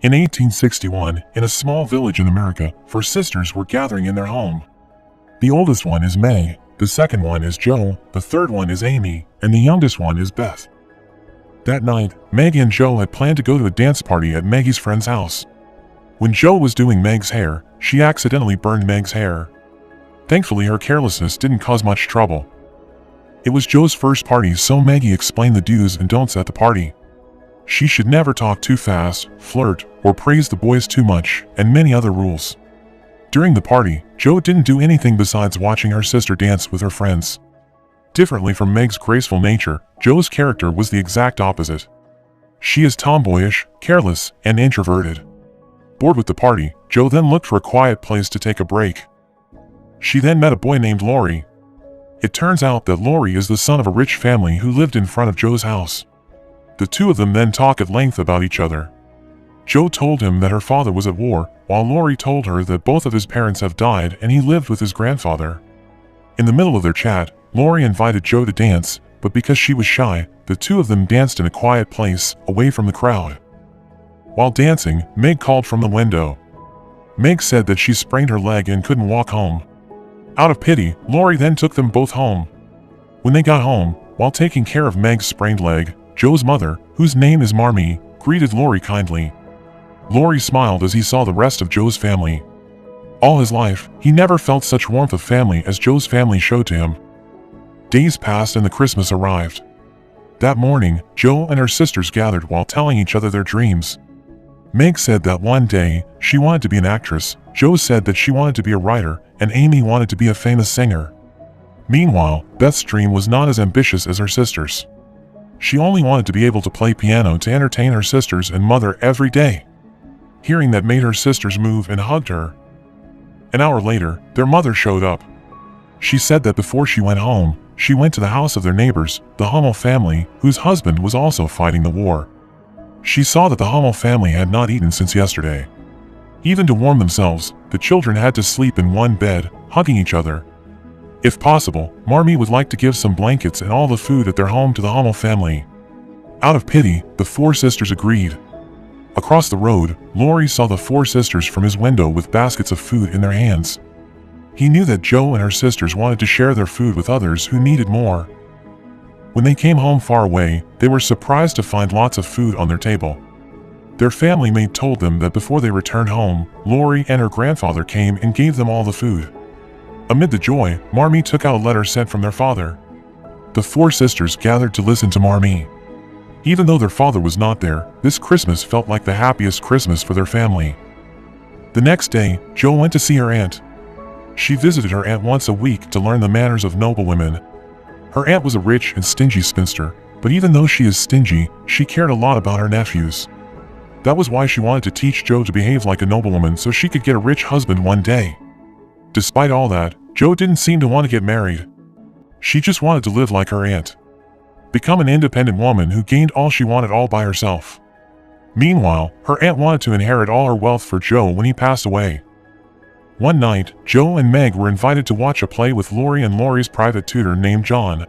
In 1861, in a small village in America, four sisters were gathering in their home. The oldest one is May, the second one is Jo, the third one is Amy, and the youngest one is Beth. That night, Maggie and Jo had planned to go to a dance party at Maggie's friend's house. When Jo was doing Meg's hair, she accidentally burned Meg's hair. Thankfully, her carelessness didn't cause much trouble. It was Jo's first party, so Maggie explained the do's and don'ts at the party. She should never talk too fast, flirt, or praise the boys too much, and many other rules. During the party, Jo didn't do anything besides watching her sister dance with her friends. Differently from Meg's graceful nature, Jo's character was the exact opposite. She is tomboyish, careless, and introverted. Bored with the party, Jo then looked for a quiet place to take a break. She then met a boy named Laurie. It turns out that Laurie is the son of a rich family who lived in front of Jo's house. The two of them then talk at length about each other. Jo told him that her father was at war, while Laurie told her that both of his parents have died and he lived with his grandfather. In the middle of their chat, Laurie invited Jo to dance, but because she was shy, the two of them danced in a quiet place, away from the crowd. While dancing, Meg called from the window. Meg said that she sprained her leg and couldn't walk home. Out of pity, Laurie then took them both home. When they got home, while taking care of Meg's sprained leg, Jo's mother, whose name is Marmee, greeted Laurie kindly. Laurie smiled as he saw the rest of Jo's family. All his life, he never felt such warmth of family as Jo's family showed to him. Days passed and the Christmas arrived. That morning, Jo and her sisters gathered while telling each other their dreams. Meg said that one day, she wanted to be an actress, Jo said that she wanted to be a writer, and Amy wanted to be a famous singer. Meanwhile, Beth's dream was not as ambitious as her sister's. She only wanted to be able to play piano to entertain her sisters and mother every day. Hearing that made her sisters move and hugged her. An hour later, their mother showed up. She said that before she went home, she went to the house of their neighbors, the Hummel family, whose husband was also fighting the war. She saw that the Hummel family had not eaten since yesterday. Even to warm themselves, the children had to sleep in one bed, hugging each other. If possible, Marmee would like to give some blankets and all the food at their home to the Hummel family. Out of pity, the four sisters agreed. Across the road, Laurie saw the four sisters from his window with baskets of food in their hands. He knew that Jo and her sisters wanted to share their food with others who needed more. When they came home far away, they were surprised to find lots of food on their table. Their family maid told them that before they returned home, Laurie and her grandfather came and gave them all the food. Amid the joy, Marmee took out a letter sent from their father. The four sisters gathered to listen to Marmee. Even though their father was not there, this Christmas felt like the happiest Christmas for their family. The next day, Jo went to see her aunt. She visited her aunt once a week to learn the manners of noblewomen. Her aunt was a rich and stingy spinster, but even though she is stingy, she cared a lot about her nephews. That was why she wanted to teach Jo to behave like a noblewoman so she could get a rich husband one day. Despite all that, Jo didn't seem to want to get married. She just wanted to live like her aunt. Become an independent woman who gained all she wanted all by herself. Meanwhile, her aunt wanted to inherit all her wealth for Jo when he passed away. One night, Jo and Meg were invited to watch a play with Laurie and Laurie's private tutor named John.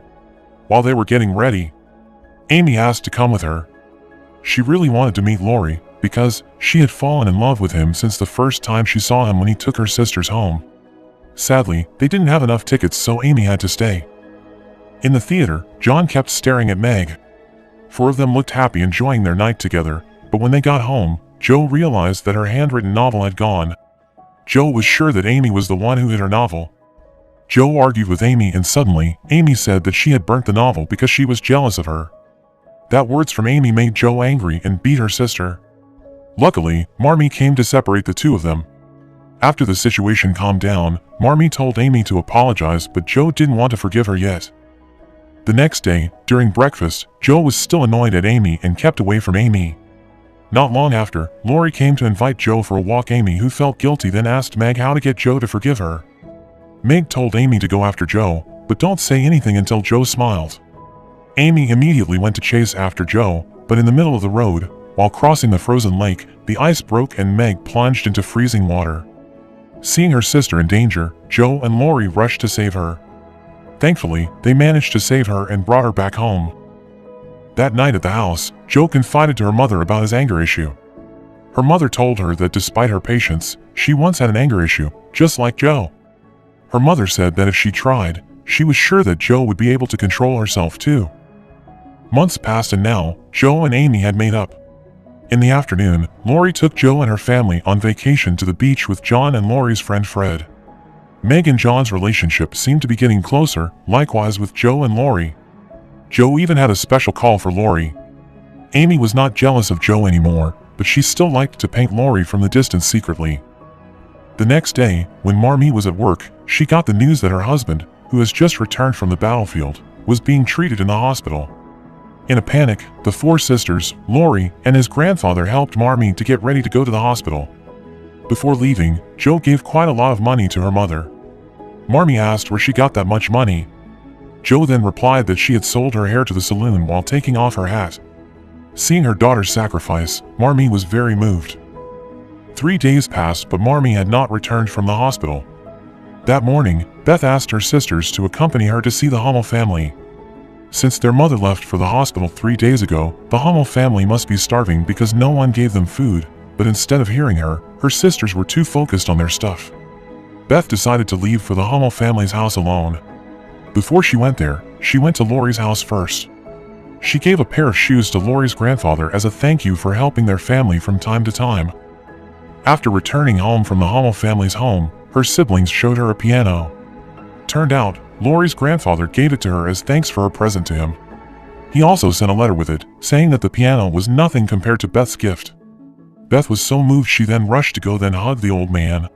While they were getting ready, Amy asked to come with her. She really wanted to meet Laurie, because she had fallen in love with him since the first time she saw him when he took her sisters home. Sadly, they didn't have enough tickets, so Amy had to stay. In the theater, John kept staring at Meg. Four of them looked happy enjoying their night together, but when they got home, Jo realized that her handwritten novel had gone. Jo was sure that Amy was the one who hid her novel. Jo argued with Amy and suddenly, Amy said that she had burnt the novel because she was jealous of her. That words from Amy made Jo angry and beat her sister. Luckily, Marmee came to separate the two of them. After the situation calmed down, Marmee told Amy to apologize, but Jo didn't want to forgive her yet. The next day, during breakfast, Jo was still annoyed at Amy and kept away from Amy. Not long after, Laurie came to invite Jo for a walk. Amy, who felt guilty, then asked Meg how to get Jo to forgive her. Meg told Amy to go after Jo, but don't say anything until Jo smiled. Amy immediately went to chase after Jo, but in the middle of the road, while crossing the frozen lake, the ice broke and Meg plunged into freezing water. Seeing her sister in danger, Jo and Laurie rushed to save her. Thankfully, they managed to save her and brought her back home. That night at the house, Jo confided to her mother about his anger issue. Her mother told her that despite her patience, she once had an anger issue, just like Joe. Her mother said that if she tried, she was sure that Joe would be able to control herself too. Months passed and now, Joe and Amy had made up. In the afternoon, Lori took Joe and her family on vacation to the beach with John and Lori's friend Fred. Meg and John's relationship seemed to be getting closer, likewise with Joe and Lori. Joe even had a special call for Lori. Amy was not jealous of Joe anymore, but she still liked to paint Lori from the distance secretly. The next day, when Marmee was at work, she got the news that her husband, who has just returned from the battlefield, was being treated in the hospital. In a panic, the four sisters, Lori, and his grandfather helped Marmee to get ready to go to the hospital. Before leaving, Joe gave quite a lot of money to her mother. Marmee asked where she got that much money. Joe then replied that she had sold her hair to the saloon while taking off her hat. Seeing her daughter's sacrifice, Marmee was very moved. 3 days passed, but Marmee had not returned from the hospital. That morning, Beth asked her sisters to accompany her to see the Hummel family. Since their mother left for the hospital 3 days ago, the Hummel family must be starving because no one gave them food, but instead of hearing her, her sisters were too focused on their stuff. Beth decided to leave for the Hummel family's house alone. Before she went there, she went to Lori's house first. She gave a pair of shoes to Lori's grandfather as a thank you for helping their family from time to time. After returning home from the Hummel family's home, her siblings showed her a piano. Turned out, Lori's grandfather gave it to her as thanks for her present to him. He also sent a letter with it, saying that the piano was nothing compared to Beth's gift. Beth was so moved she then rushed to go then hug the old man.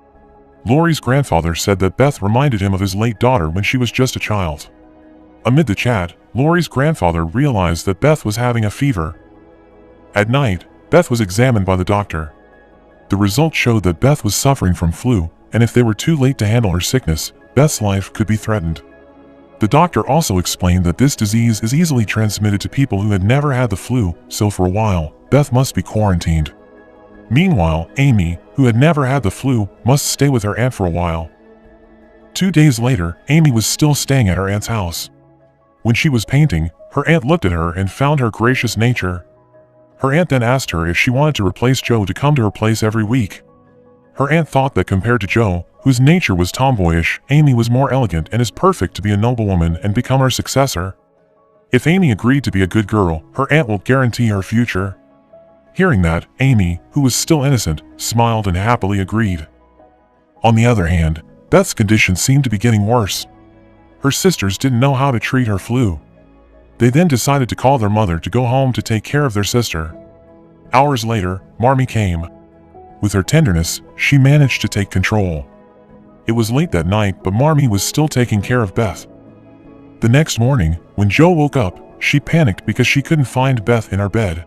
Lori's grandfather said that Beth reminded him of his late daughter when she was just a child. Amid the chat, Lori's grandfather realized that Beth was having a fever. At night, Beth was examined by the doctor. The results showed that Beth was suffering from flu, and if they were too late to handle her sickness, Beth's life could be threatened. The doctor also explained that this disease is easily transmitted to people who had never had the flu, so for a while, Beth must be quarantined. Meanwhile, Amy, who had never had the flu, must stay with her aunt for a while. 2 days later, Amy was still staying at her aunt's house. When she was painting, her aunt looked at her and found her gracious nature. Her aunt then asked her if she wanted to replace Joe to come to her place every week. Her aunt thought that compared to Joe, whose nature was tomboyish, Amy was more elegant and is perfect to be a noblewoman and become her successor. If Amy agreed to be a good girl, her aunt will guarantee her future. Hearing that, Amy, who was still innocent, smiled and happily agreed. On the other hand, Beth's condition seemed to be getting worse. Her sisters didn't know how to treat her flu. They then decided to call their mother to go home to take care of their sister. Hours later, Marmee came. With her tenderness, she managed to take control. It was late that night, but Marmee was still taking care of Beth. The next morning, when Joe woke up, she panicked because she couldn't find Beth in her bed.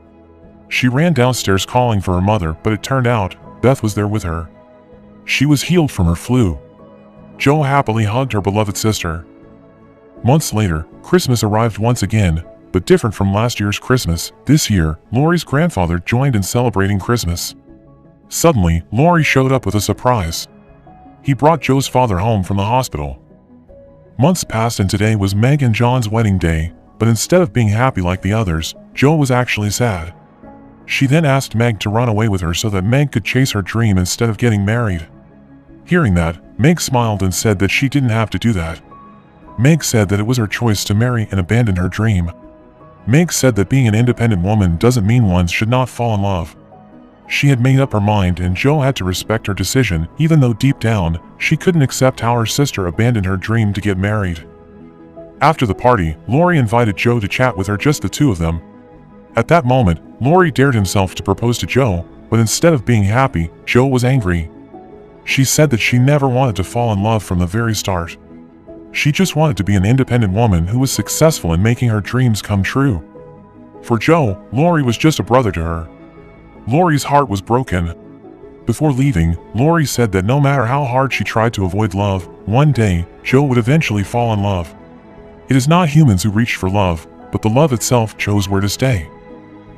She ran downstairs calling for her mother, but it turned out, Beth was there with her. She was healed from her flu. Joe happily hugged her beloved sister. Months later, Christmas arrived once again, but different from last year's Christmas. This year, Lori's grandfather joined in celebrating Christmas. Suddenly, Lori showed up with a surprise. He brought Joe's father home from the hospital. Months passed and today was Meg and John's wedding day, but instead of being happy like the others, Joe was actually sad. She then asked Meg to run away with her so that Meg could chase her dream instead of getting married. Hearing that, Meg smiled and said that she didn't have to do that. Meg said that it was her choice to marry and abandon her dream. Meg said that being an independent woman doesn't mean one should not fall in love. She had made up her mind and Joe had to respect her decision, even though deep down, she couldn't accept how her sister abandoned her dream to get married. After the party, Lori invited Joe to chat with her, just the two of them. At that moment, Lori dared himself to propose to Joe, but instead of being happy, Joe was angry. She said that she never wanted to fall in love from the very start. She just wanted to be an independent woman who was successful in making her dreams come true. For Joe, Lori was just a brother to her. Lori's heart was broken. Before leaving, Lori said that no matter how hard she tried to avoid love, one day, Joe would eventually fall in love. It is not humans who reached for love, but the love itself chose where to stay.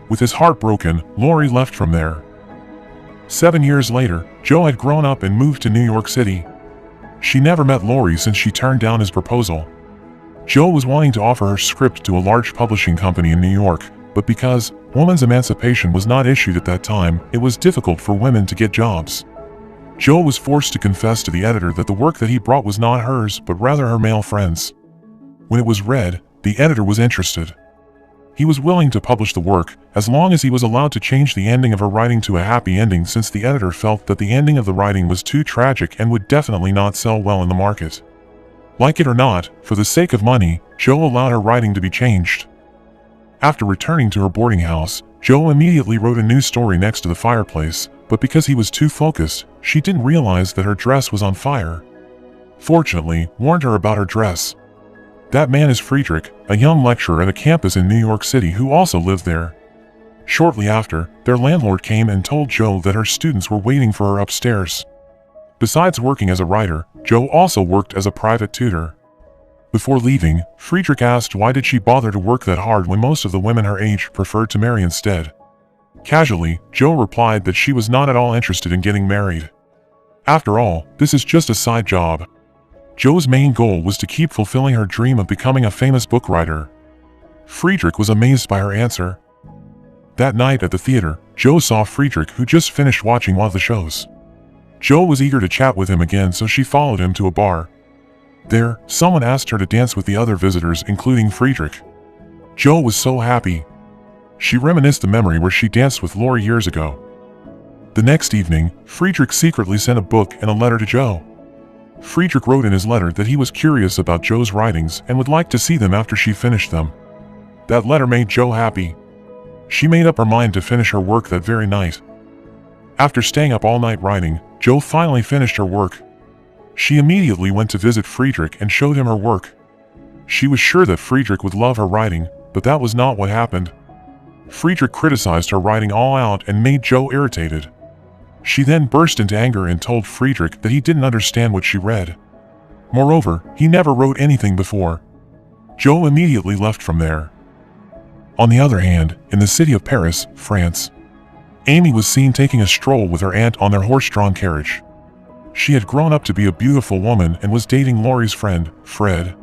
With his heart broken, Lori left from there. 7 years later, Joe had grown up and moved to New York City. She never met Lori since she turned down his proposal. Joe was wanting to offer her script to a large publishing company in New York, but because women's emancipation was not issued at that time, it was difficult for women to get jobs. Jo was forced to confess to the editor that the work that he brought was not hers, but rather her male friends. When it was read, the editor was interested. He was willing to publish the work, as long as he was allowed to change the ending of her writing to a happy ending, since the editor felt that the ending of the writing was too tragic and would definitely not sell well in the market. Like it or not, for the sake of money, Jo allowed her writing to be changed. After returning to her boarding house, Jo immediately wrote a new story next to the fireplace, but because he was too focused, she didn't realize that her dress was on fire. Fortunately, warned her about her dress. That man is Friedrich, a young lecturer at a campus in New York City who also lived there. Shortly after, their landlord came and told Jo that her students were waiting for her upstairs. Besides working as a writer, Jo also worked as a private tutor. Before leaving, Friedrich asked why did she bother to work that hard when most of the women her age preferred to marry instead. Casually, Jo replied that she was not at all interested in getting married. After all, this is just a side job. Jo's main goal was to keep fulfilling her dream of becoming a famous book writer. Friedrich was amazed by her answer. That night at the theater, Jo saw Friedrich, who just finished watching one of the shows. Jo was eager to chat with him again, so she followed him to a bar. There, someone asked her to dance with the other visitors, including Friedrich. Jo was so happy. She reminisced the memory where she danced with Lori years ago. The next evening, Friedrich secretly sent a book and a letter to Jo. Friedrich wrote in his letter that he was curious about Jo's writings and would like to see them after she finished them. That letter made Jo happy. She made up her mind to finish her work that very night. After staying up all night writing, Jo finally finished her work. She immediately went to visit Friedrich and showed him her work. She was sure that Friedrich would love her writing, but that was not what happened. Friedrich criticized her writing all out and made Jo irritated. She then burst into anger and told Friedrich that he didn't understand what she read. Moreover, he never wrote anything before. Jo immediately left from there. On the other hand, in the city of Paris, France, Amy was seen taking a stroll with her aunt on their horse-drawn carriage. She had grown up to be a beautiful woman and was dating Lori's friend, Fred.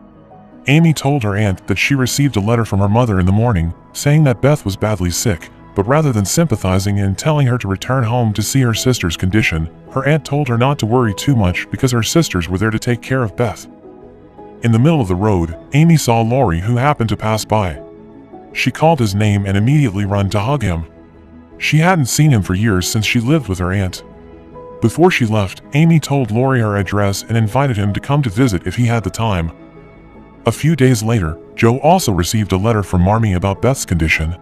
Amy told her aunt that she received a letter from her mother in the morning, saying that Beth was badly sick, but rather than sympathizing and telling her to return home to see her sister's condition, her aunt told her not to worry too much because her sisters were there to take care of Beth. In the middle of the road, Amy saw Lori, who happened to pass by. She called his name and immediately ran to hug him. She hadn't seen him for years since she lived with her aunt. Before she left, Amy told Lori her address and invited him to come to visit if he had the time. A few days later, Jo also received a letter from Marmee about Beth's condition.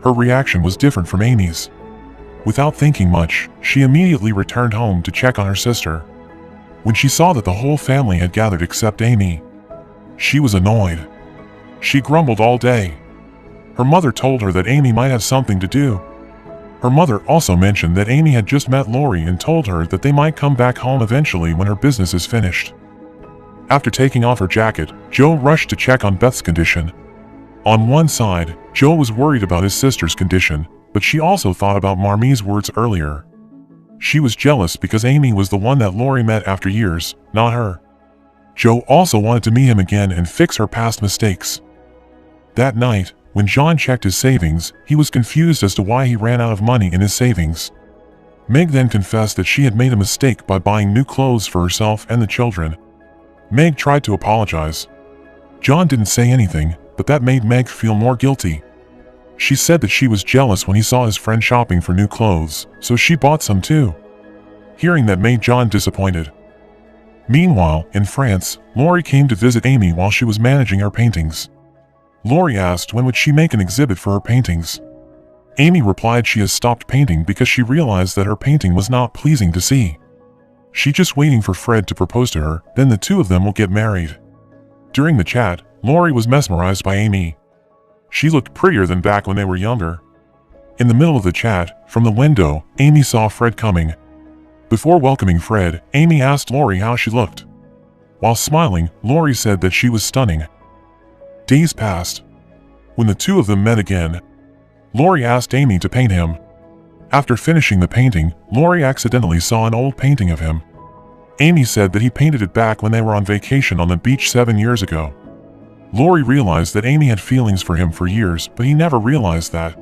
Her reaction was different from Amy's. Without thinking much, she immediately returned home to check on her sister. When she saw that the whole family had gathered except Amy, she was annoyed. She grumbled all day. Her mother told her that Amy might have something to do. Her mother also mentioned that Amy had just met Lori and told her that they might come back home eventually when her business is finished. After taking off her jacket, Jo rushed to check on Beth's condition. On one side, Jo was worried about his sister's condition, but she also thought about Marmee's words earlier. She was jealous because Amy was the one that Lori met after years, not her. Jo also wanted to meet him again and fix her past mistakes. That night, when John checked his savings, he was confused as to why he ran out of money in his savings. Meg then confessed that she had made a mistake by buying new clothes for herself and the children. Meg tried to apologize. John didn't say anything, but that made Meg feel more guilty. She said that she was jealous when he saw his friend shopping for new clothes, so she bought some too. Hearing that made John disappointed. Meanwhile, in France, Lori came to visit Amy while she was managing her paintings. Lori asked when would she make an exhibit for her paintings. Amy replied she has stopped painting because she realized that her painting was not pleasing to see. She's just waiting for Fred to propose to her, then the two of them will get married. During the chat, Lori was mesmerized by Amy. She looked prettier than back when they were younger. In the middle of the chat, from the window, Amy saw Fred coming. Before welcoming Fred, Amy asked Lori how she looked. While smiling, Lori said that she was stunning. Days passed. When the two of them met again, Lori asked Amy to paint him. After finishing the painting, Lori accidentally saw an old painting of him. Amy said that he painted it back when they were on vacation on the beach 7 years ago. Lori realized that Amy had feelings for him for years, but he never realized that.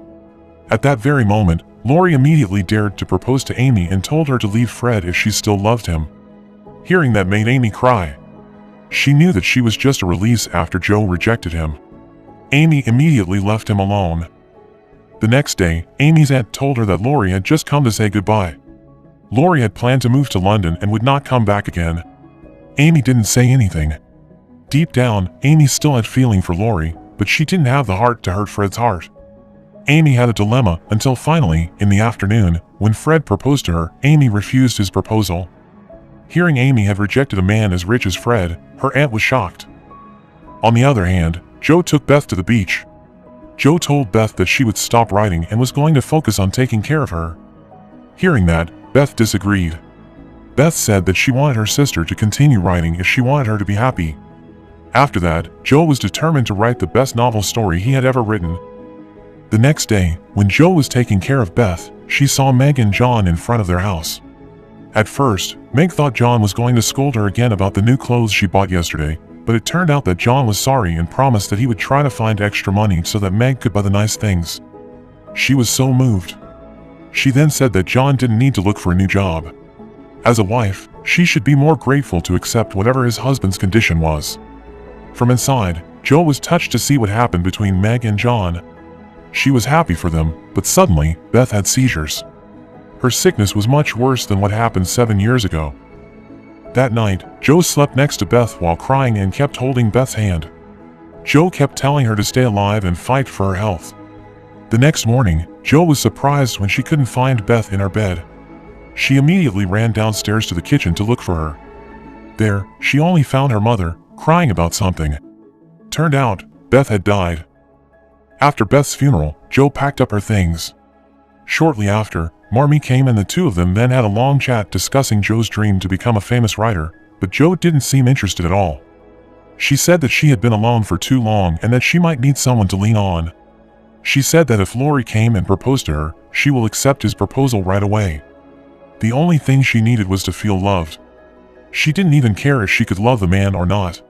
At that very moment, Lori immediately dared to propose to Amy and told her to leave Fred if she still loved him. Hearing that made Amy cry. She knew that she was just a release after Joe rejected him. Amy immediately left him alone. The next day, Amy's aunt told her that Lori had just come to say goodbye. Lori had planned to move to London and would not come back again. Amy didn't say anything. Deep down, Amy still had feeling for Lori, but she didn't have the heart to hurt Fred's heart. Amy had a dilemma until finally, in the afternoon, when Fred proposed to her, Amy refused his proposal. Hearing Amy had rejected a man as rich as Fred, her aunt was shocked. On the other hand, Joe took Beth to the beach. Joe told Beth that she would stop writing and was going to focus on taking care of her. Hearing that, Beth disagreed. Beth said that she wanted her sister to continue writing if she wanted her to be happy. After that, Joe was determined to write the best novel story he had ever written. The next day, when Joe was taking care of Beth, she saw Meg and John in front of their house. At first, Meg thought John was going to scold her again about the new clothes she bought yesterday, but it turned out that John was sorry and promised that he would try to find extra money so that Meg could buy the nice things. She was so moved. She then said that John didn't need to look for a new job. As a wife, she should be more grateful to accept whatever his husband's condition was. From inside, Joe was touched to see what happened between Meg and John. She was happy for them, but suddenly, Beth had seizures. Her sickness was much worse than what happened 7 years ago. That night, Joe slept next to Beth while crying and kept holding Beth's hand. Joe kept telling her to stay alive and fight for her health. The next morning, Joe was surprised when she couldn't find Beth in her bed. She immediately ran downstairs to the kitchen to look for her. There, she only found her mother, crying about something. Turned out, Beth had died. After Beth's funeral, Joe packed up her things. Shortly after, Marmee came and the two of them then had a long chat discussing Joe's dream to become a famous writer, but Joe didn't seem interested at all. She said that she had been alone for too long and that she might need someone to lean on. She said that if Lori came and proposed to her, she will accept his proposal right away. The only thing she needed was to feel loved. She didn't even care if she could love the man or not.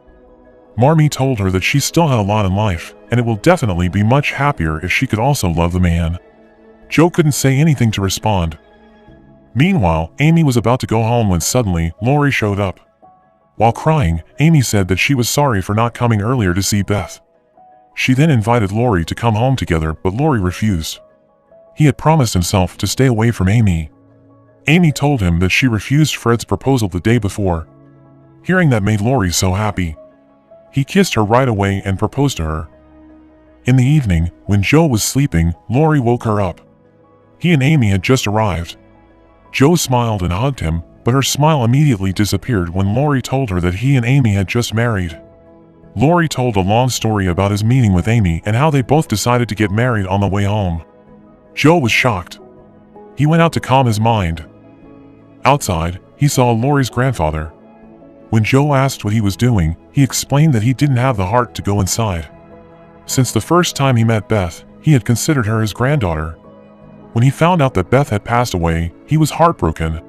Marmee told her that she still had a lot in life, and it will definitely be much happier if she could also love the man. Joe couldn't say anything to respond. Meanwhile, Amy was about to go home when suddenly, Lori showed up. While crying, Amy said that she was sorry for not coming earlier to see Beth. She then invited Lori to come home together, but Lori refused. He had promised himself to stay away from Amy. Amy told him that she refused Fred's proposal the day before. Hearing that made Lori so happy. He kissed her right away and proposed to her. In the evening, when Joe was sleeping, Lori woke her up. He and Amy had just arrived. Joe smiled and hugged him, but her smile immediately disappeared when Lori told her that he and Amy had just married. Lori told a long story about his meeting with Amy and how they both decided to get married on the way home. Joe was shocked. He went out to calm his mind. Outside, he saw Lori's grandfather. When Joe asked what he was doing, he explained that he didn't have the heart to go inside. Since the first time he met Beth, he had considered her his granddaughter. When he found out that Beth had passed away, he was heartbroken.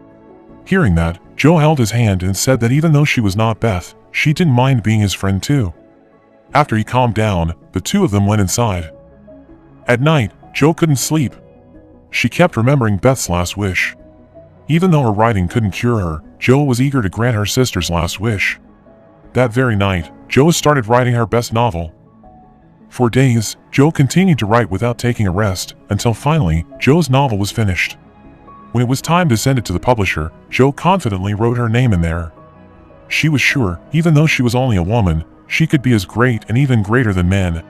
Hearing that, Joe held his hand and said that even though she was not Beth, she didn't mind being his friend too. After he calmed down, the two of them went inside. At night, Joe couldn't sleep. She kept remembering Beth's last wish. Even though her writing couldn't cure her, Joe was eager to grant her sister's last wish. That very night, Joe started writing her best novel. For days, Joe continued to write without taking a rest, until finally, Joe's novel was finished. When it was time to send it to the publisher, Joe confidently wrote her name in there. She was sure, even though she was only a woman, she could be as great and even greater than men.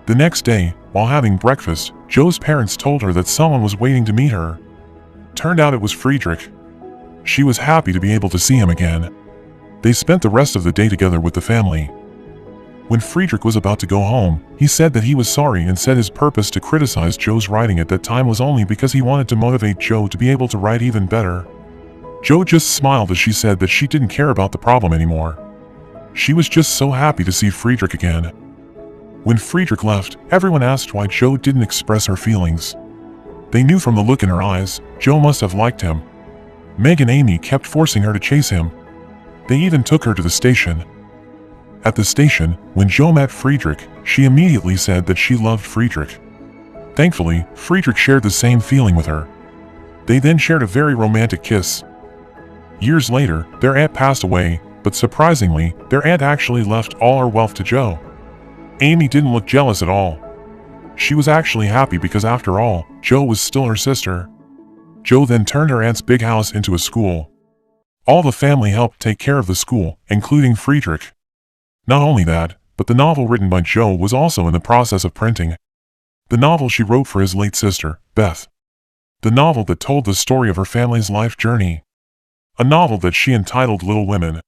The next day, while having breakfast, Joe's parents told her that someone was waiting to meet her. Turned out it was Friedrich. She was happy to be able to see him again. They spent the rest of the day together with the family. When Friedrich was about to go home, he said that he was sorry and said his purpose to criticize Joe's writing at that time was only because he wanted to motivate Joe to be able to write even better. Joe just smiled as she said that she didn't care about the problem anymore. She was just so happy to see Friedrich again. When Friedrich left, everyone asked why Joe didn't express her feelings. They knew from the look in her eyes, Joe must have liked him. Meg and Amy kept forcing her to chase him. They even took her to the station. At the station, when Joe met Friedrich, she immediately said that she loved Friedrich. Thankfully, Friedrich shared the same feeling with her. They then shared a very romantic kiss. Years later, their aunt passed away, but surprisingly, their aunt actually left all her wealth to Joe. Amy didn't look jealous at all. She was actually happy because after all, Joe was still her sister. Joe then turned her aunt's big house into a school. All the family helped take care of the school, including Friedrich. Not only that, but the novel written by Joe was also in the process of printing. The novel she wrote for his late sister, Beth. The novel that told the story of her family's life journey. A novel that she entitled Little Women.